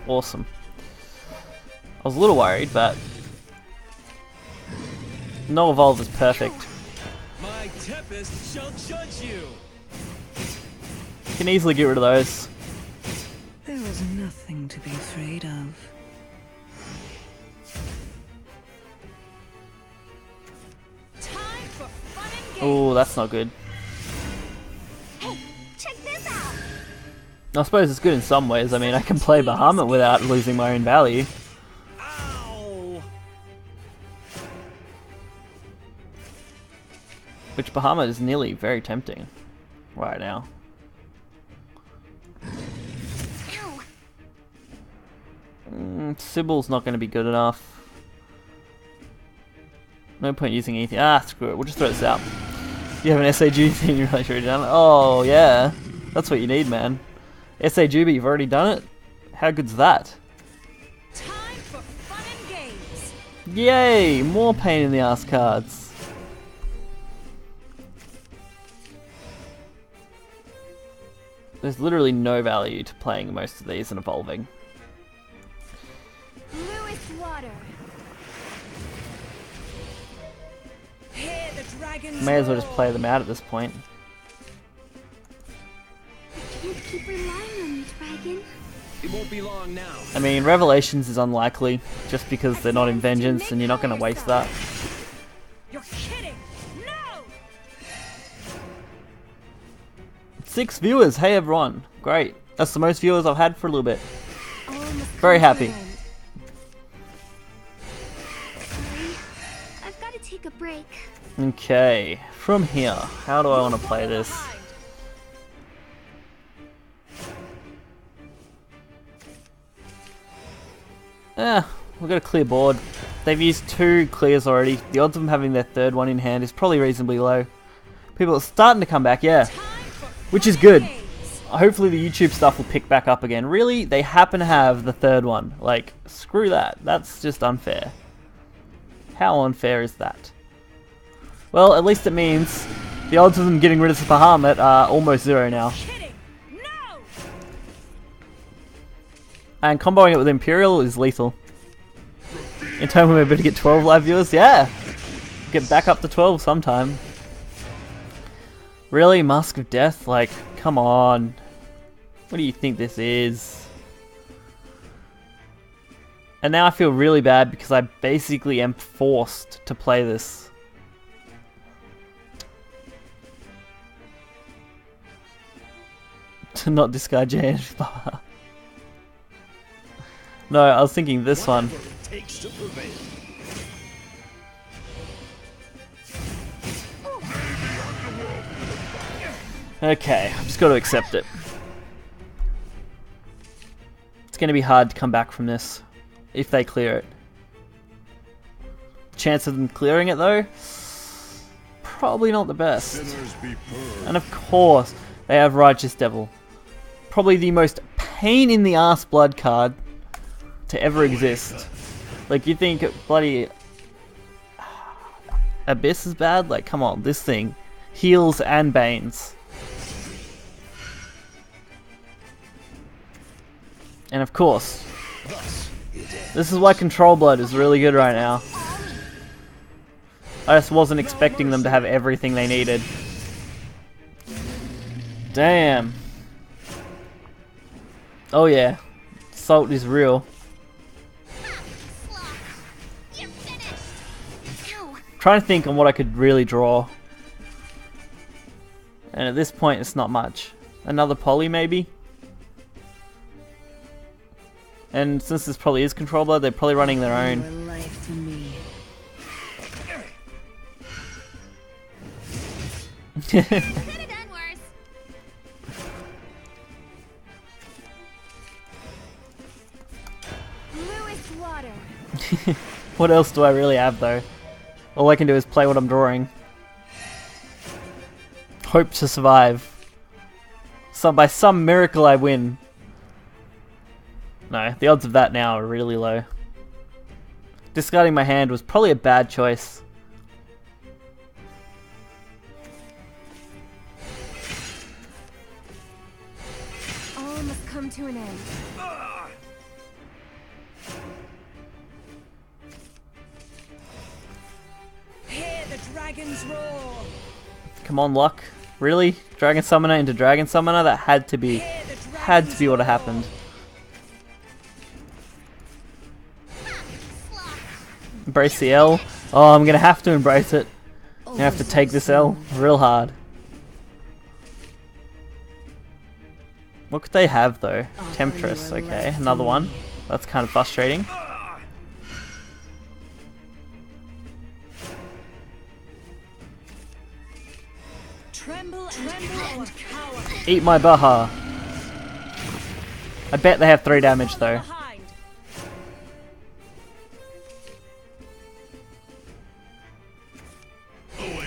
Awesome. I was a little worried, but no evolve is perfect. My Tempest shall judge you. You can easily get rid of those. There is nothing to be afraid of. Time for fun and games. Oh, that's not good. Hey, check this out. I suppose it's good in some ways. I mean, I can play Bahamut without losing my own value. Ow! Which Bahamut is nearly very tempting right now. Ow. Sybil's not going to be good enough. No point using anything. Ah, screw it. We'll just throw this out. You have an SAG thing you're really sure you've done it? Oh, yeah. That's what you need, man. SAG, but you've already done it? How good's that? Time for fun and games. Yay! More pain in the ass cards. There's literally no value to playing most of these and evolving. Bluest water. Hear the dragons May as well just roar. play them out at this point. keep relying on you, Dragon. It won't be long now. I mean, Revelations is unlikely, just because they're not in Vengeance, and you're not going to waste that. You're kidding! No! 6 viewers, hey everyone. Great. That's the most viewers I've had for a little bit. Very happy. Sorry, I've got to take a break. Okay, from here, how do I want to play this? We've got a clear board. They've used 2 clears already. The odds of them having their 3rd one in hand is probably reasonably low. People are starting to come back, yeah. Which is good. Hopefully the YouTube stuff will pick back up again. Really, they happen to have the 3rd one. Like, screw that. That's just unfair. How unfair is that? Well, at least it means the odds of them getting rid of the Bahamut are almost 0 now. And comboing it with Imperial is lethal. In time we're able to get 12 live viewers, yeah! Get back up to 12 sometime. Really? Mask of Death? Like, come on. What do you think this is? And now I feel really bad because I basically am forced to play this. To not discard J. No, I was thinking this one. Okay, I've just got to accept it. It's going to be hard to come back from this, if they clear it. Chance of them clearing it though? Probably not the best. And of course, they have Righteous Devil. Probably the most pain in the ass blood card to ever exist. Like, you think bloody Abyss is bad? Like, come on, this thing heals and banes. And of course, this is why Control Blood is really good right now. I just wasn't expecting them to have everything they needed. Damn. Oh yeah, Salt is real. Trying to think on what I could really draw. And at this point it's not much. Another poly maybe? And since this probably is Control Blood, they're probably running their own. What else do I really have though? All I can do is play what I'm drawing. Hope to survive. By some miracle I win. No, the odds of that now are really low. Discarding my hand was probably a bad choice. All must come to an end. Hear the dragon's roar. Come on, luck. Really? Dragon Summoner into Dragon Summoner? That had to be what happened. Embrace the L. Oh, I'm gonna have to embrace it. I'm gonna have to take this L real hard. What could they have though? Temptress, okay, another one. That's kind of frustrating. Tremble and cower. Eat my Baha. I bet they have 3 damage though.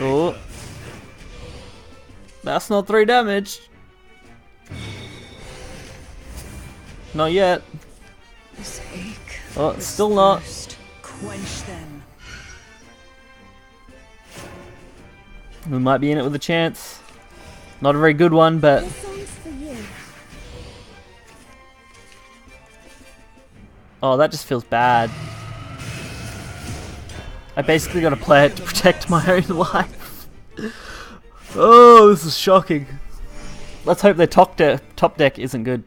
Oh. That's not 3 damage. Not yet. Oh, it's still not. Quench them. We might be in it with a chance. Not a very good one, but This song's for you. oh, that just feels bad. I basically got to play it to protect my own life. Oh, this is shocking. Let's hope their top deck isn't good.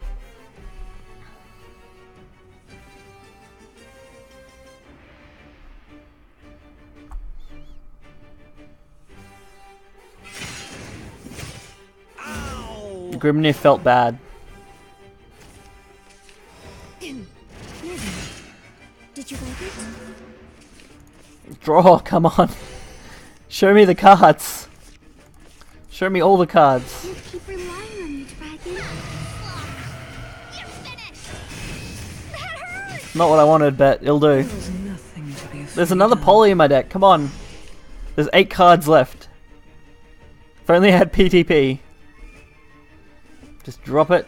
Grimnir felt bad. Did you like it? Draw, come on. Show me the cards. Show me all the cards. You keep relying on me, dragon. You're finished. That hurt. Not what I wanted, but it'll do. There's nothing to be There's another poly in my deck, come on. There's 8 cards left. If only I had PTP. Just drop it.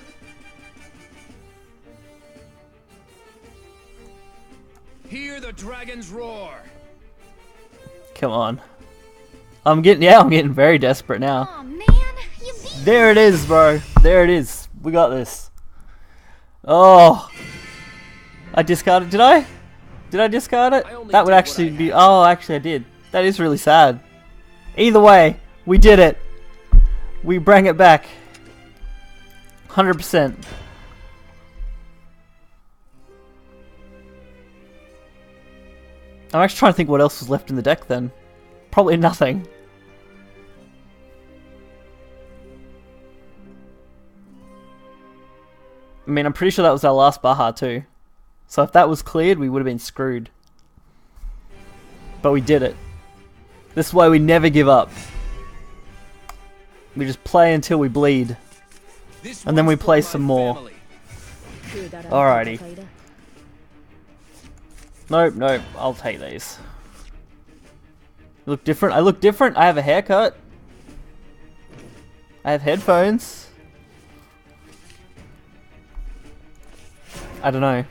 Hear the dragon's roar. Come on. I'm getting very desperate now. Aw, man, you beat There it is, bro. There it is. We got this. Oh. I discarded, did I? Did I discard it? I only That would did what actually I be, had. oh, actually I did. That is really sad. Either way, we did it. We bring it back. 100%. I'm actually trying to think what else was left in the deck then. Probably nothing. I mean, I'm pretty sure that was our last Baha too. So if that was cleared, we would have been screwed. But we did it. This is why we never give up. We just play until we bleed. This And then we one's for play my some more. family. Alrighty. Nope, nope. I'll take these. Look different. I look different. I have a haircut. I have headphones. I don't know.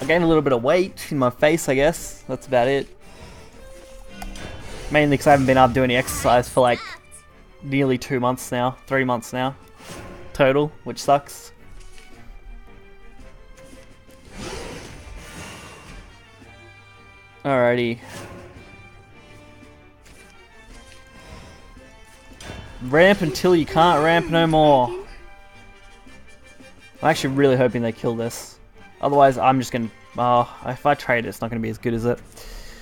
I gained a little bit of weight in my face, I guess. That's about it. Mainly because I haven't been able to do any exercise for like nearly 2 months now. 3 months now. Total, which sucks. Alrighty. Ramp until you can't ramp no more. I'm actually really hoping they kill this. Otherwise, I'm just gonna... Oh, if I trade it, it's not gonna be as good as it.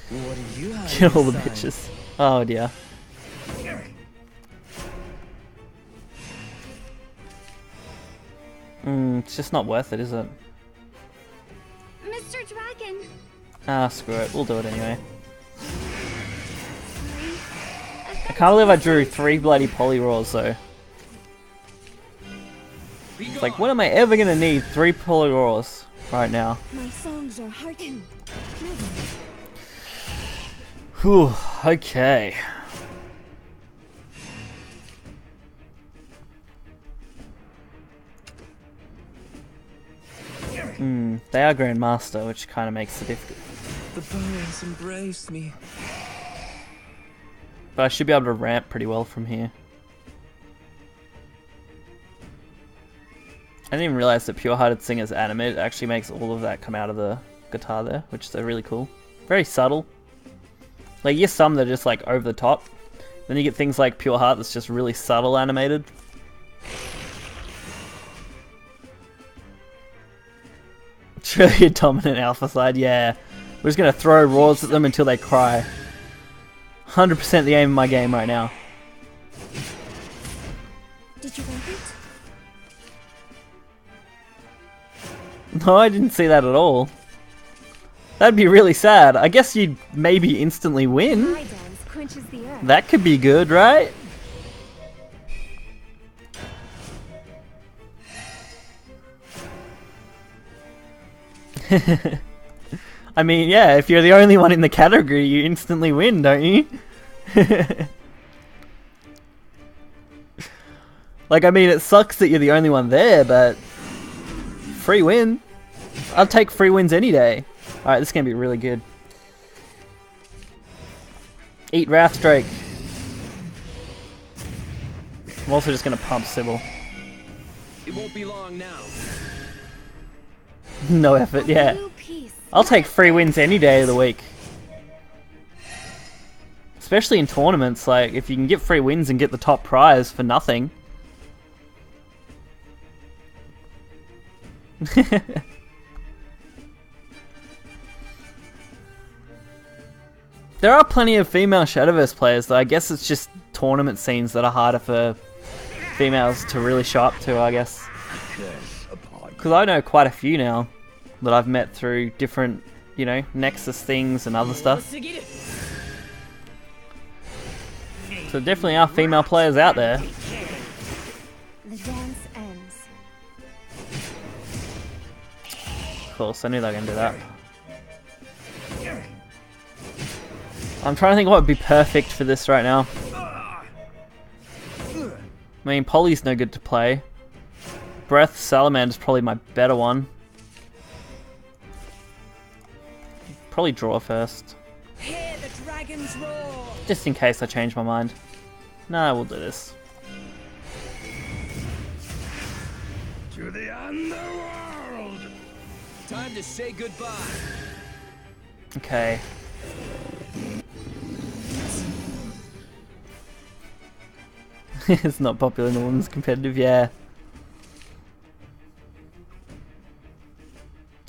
What do you have Kill all the inside? bitches. Oh dear. It's just not worth it, is it? Mr. Dragon. Ah, screw it. We'll do it anyway. I can't believe I drew 3 bloody Polyroars though. Be It's like, gone. when am I ever gonna need 3 Polyroars right now? My songs are hearkened. Whew, okay. They are Grandmaster, which kind of makes it difficult. The bones embrace me. But I should be able to ramp pretty well from here. I didn't even realize that Pure Hearted Singer's animate actually makes all of that come out of the guitar there, which is really cool. Very subtle. Like, you get some that are just like over the top. Then you get things like Pure Heart that's just really subtle animated. It's really a dominant alpha side, yeah. We're just gonna throw roars at them until they cry. 100% the aim of my game right now. Did you like it? No, I didn't see that at all. That'd be really sad. I guess you'd maybe instantly win. My dance quenches the earth. That could be good, right? I mean, yeah, if you're the only one in the category, you instantly win, don't you? Like, I mean, it sucks that you're the only one there, but free win. I'll take free wins any day. Alright, this is going to be really good. Eat Wrathdrake. I'm also just going to pump Sybil. It won't be long now. No effort, yeah. Blue piece. I'll take free wins any day of the week. Especially in tournaments, like, if you can get free wins and get the top prize for nothing. There are plenty of female Shadowverse players, though I guess it's just tournament scenes that are harder for females to really show up to, I guess. Because I know quite a few now that I've met through different, you know, Nexus things and other stuff. So there definitely are female players out there. The dance ends. Of course, I knew they were going to do that. I'm trying to think what would be perfect for this right now. I mean, Polly's no good to play. Breath Salamander's probably my better one. Probably draw first. Hear the dragons roar. Just in case I change my mind. No, we'll do this. To the underworld! Time to say goodbye. Okay. It's not popular in the women's competitive, yeah.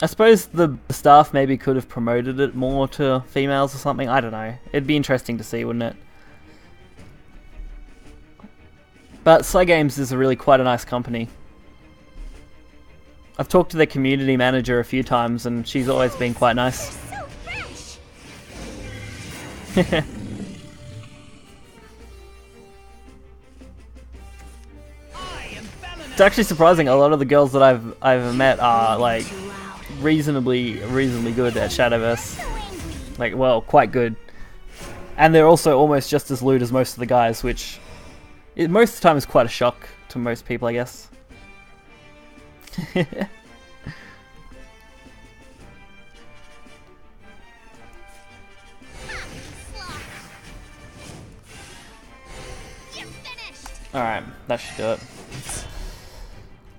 I suppose the staff maybe could have promoted it more to females or something. I don't know. It'd be interesting to see, wouldn't it? But Sly Games is a really quite a nice company. I've talked to their community manager a few times and she's always been quite nice. So fresh. It's actually surprising. A lot of the girls that I've met are like reasonably good at Shadowverse. Like, well, quite good. And they're also almost just as lewd as most of the guys, which most of the time is quite a shock to most people, I guess. Alright, that should do it.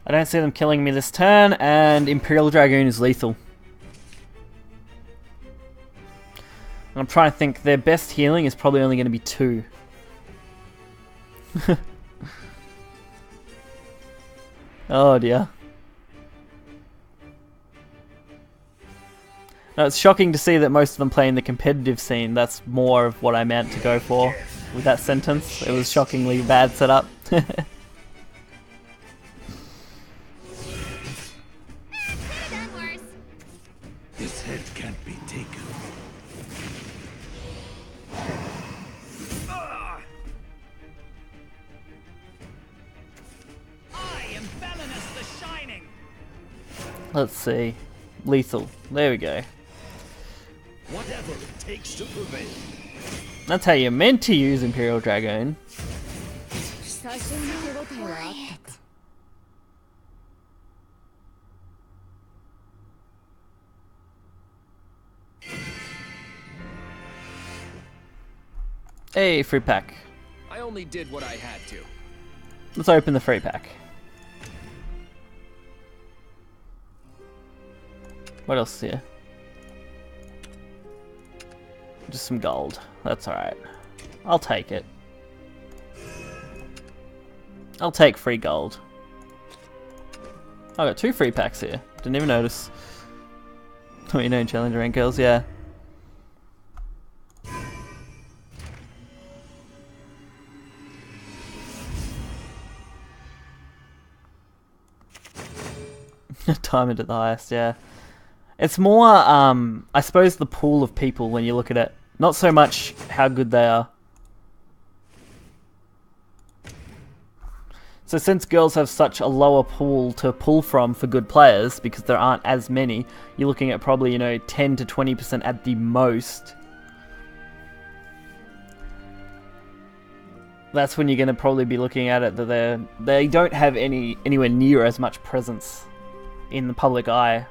I don't see them killing me this turn, and Imperial Dragoon is lethal. I'm trying to think, their best healing is probably only going to be 2. Oh dear. No, it's shocking to see that most of them play in the competitive scene. That's more of what I meant to go for with that sentence. It was shockingly bad setup. This head can't be taken. I am Belinus the Shining. Let's see. Lethal. There we go. Whatever it takes to prevail. That's how you're meant to use Imperial Dragoon. Hey, free pack. I only did what I had to. Let's open the free pack. What else is here? Just some gold. That's alright. I'll take it. I'll take free gold. I got 2 free packs here. Didn't even notice. Oh, you know, Challenger rank girls, yeah. Time it at the highest, yeah. It's more, I suppose, the pool of people when you look at it. Not so much how good they are. So since girls have such a lower pool to pull from for good players, because there aren't as many, you're looking at probably, you know, 10 to 20% at the most. That's when you're going to probably be looking at it that they don't have anywhere near as much presence in the public eye.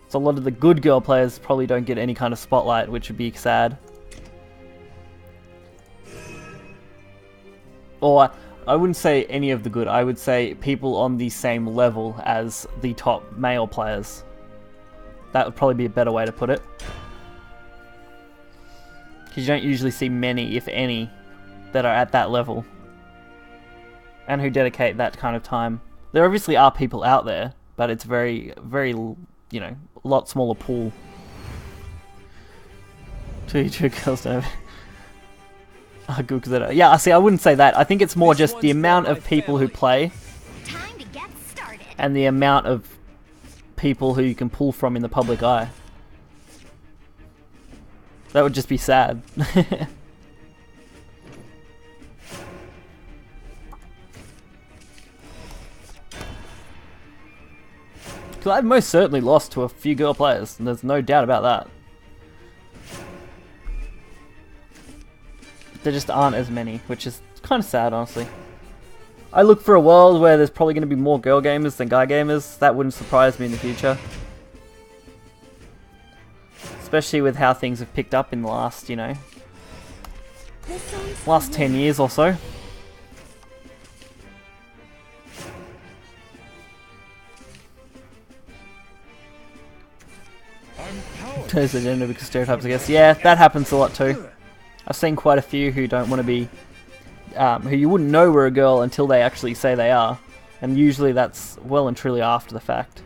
So a lot of the good girl players probably don't get any kind of spotlight, which would be sad. Or, I wouldn't say any of the good, I would say people on the same level as the top male players. That would probably be a better way to put it. Because you don't usually see many, if any, that are at that level. And who dedicate that kind of time. There obviously are people out there, but it's very, very, you know, a lot smaller pool. Two girls don't have... Oh, good, cause yeah, see, I wouldn't say that. I think it's more just the amount of people who play Time to get started. and the amount of people who you can pull from in the public eye. That would just be sad. Because I've most certainly lost to a few girl players, and there's no doubt about that. There just aren't as many, which is kind of sad, honestly. I look for a world where there's probably going to be more girl gamers than guy gamers. That wouldn't surprise me in the future. Especially with how things have picked up in the last, you know, last 10 years or so. There's the gender because stereotypes, I guess. Yeah, that happens a lot too. I've seen quite a few who don't want to be, who you wouldn't know were a girl until they actually say they are. And usually that's well and truly after the fact.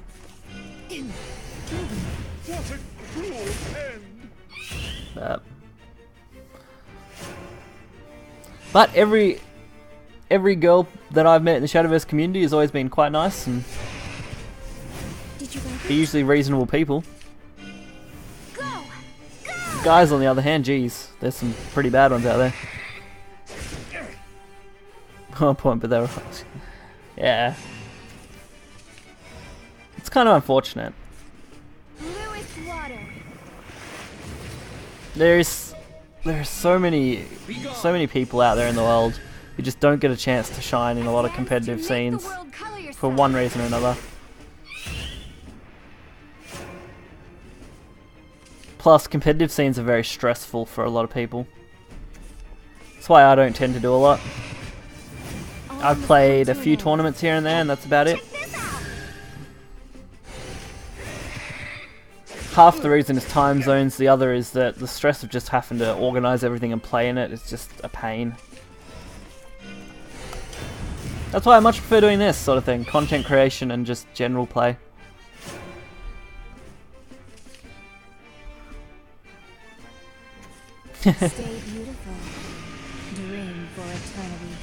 But every girl that I've met in the Shadowverse community has always been quite nice, and they're usually reasonable people. Guys, on the other hand, geez, there's some pretty bad ones out there. Oh, point, but they were... Yeah. It's kind of unfortunate. There's so many people out there in the world who just don't get a chance to shine in a lot of competitive scenes for one reason or another. Plus, competitive scenes are very stressful for a lot of people. That's why I don't tend to do a lot. I've played a few tournaments here and there, and that's about it. Half the reason is time zones, the other is that the stress of just having to organise everything and play in it is just a pain. That's why I much prefer doing this sort of thing, content creation and just general play. Stay beautiful. Dream for eternity.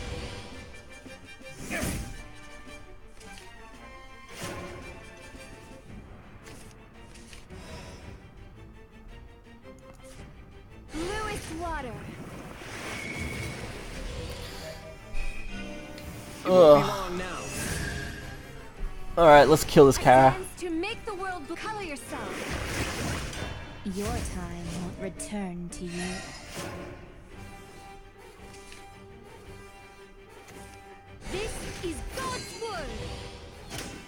Lewis water. Alright, let's kill this Kara. To make the world color yourself. Your time won't return to you. This is God's word.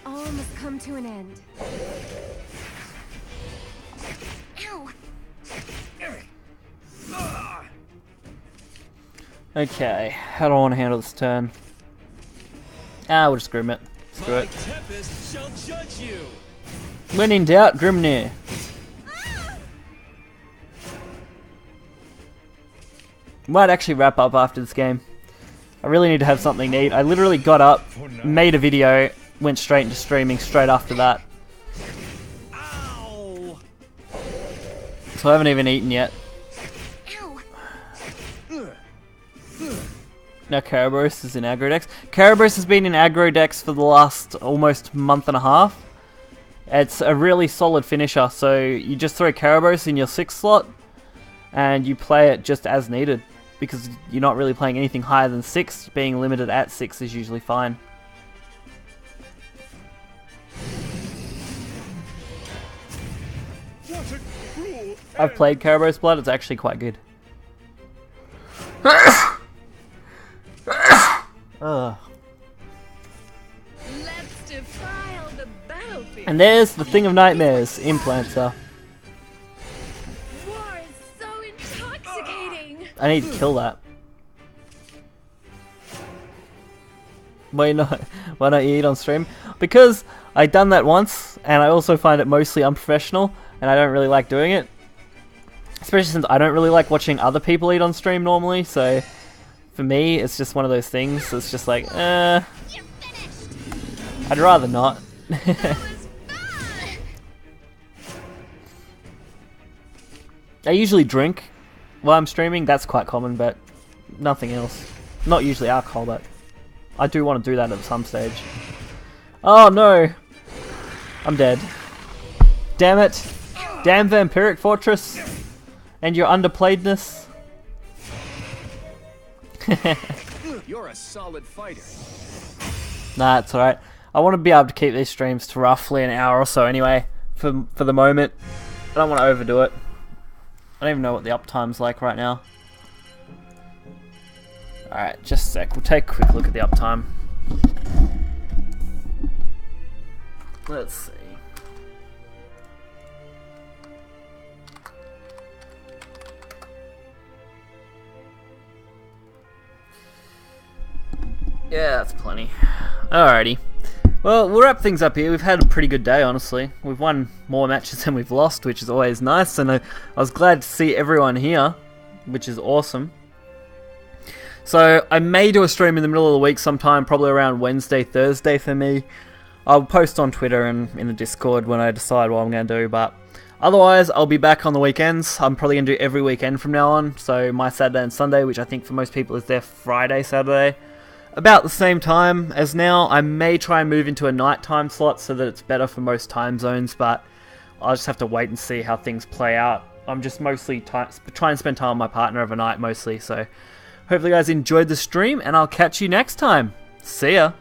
All must come to an end. Ow. Okay, how do I want to handle this turn? We'll just Grim it. Screw it. Tempest shall judge you. When in doubt, Grimnir. Might actually wrap up after this game. I really need to have something to eat. I literally got up, made a video, went straight into streaming straight after that. Ow. So I haven't even eaten yet. Now Kerberos is in aggro decks. Kerberos has been in aggro decks for the last almost month and a half. It's a really solid finisher, so you just throw Kerberos in your 6th slot and you play it just as needed, because you're not really playing anything higher than 6. Being limited at 6 is usually fine. I've played Kerberos Blood, it's actually quite good. Ugh. Let's defile the battlefield. And there's the Thing of Nightmares, Implanter. War is so intoxicating. I need to kill that. Why not you eat on stream? Because I've done that once, and I also find it mostly unprofessional, and I don't really like doing it. Especially since I don't really like watching other people eat on stream normally, so for me, it's just one of those things. It's just like, I'd rather not. I usually drink while I'm streaming. That's quite common, but nothing else. Not usually alcohol, but I do want to do that at some stage. Oh no! I'm dead. Damn it! Damn Vampiric Fortress! And your underplayedness. You're a solid fighter. Nah, it's alright. I want to be able to keep these streams to roughly an hour or so anyway, for the moment. I don't want to overdo it. I don't even know what the uptime's like right now. Alright, just a sec. We'll take a quick look at the uptime. Let's see. Yeah, that's plenty. Alrighty. Well, we'll wrap things up here. We've had a pretty good day, honestly. We've won more matches than we've lost, which is always nice, and I was glad to see everyone here, which is awesome. So, I may do a stream in the middle of the week sometime, probably around Wednesday, Thursday for me. I'll post on Twitter and in the Discord when I decide what I'm going to do, but otherwise, I'll be back on the weekends. I'm probably going to do every weekend from now on, so my Saturday and Sunday, which I think for most people is their Friday, Saturday. About the same time as now. I may try and move into a nighttime slot so that it's better for most time zones, but I'll just have to wait and see how things play out. I'm just mostly trying to spend time with my partner overnight mostly, so hopefully you guys enjoyed the stream, and I'll catch you next time. See ya!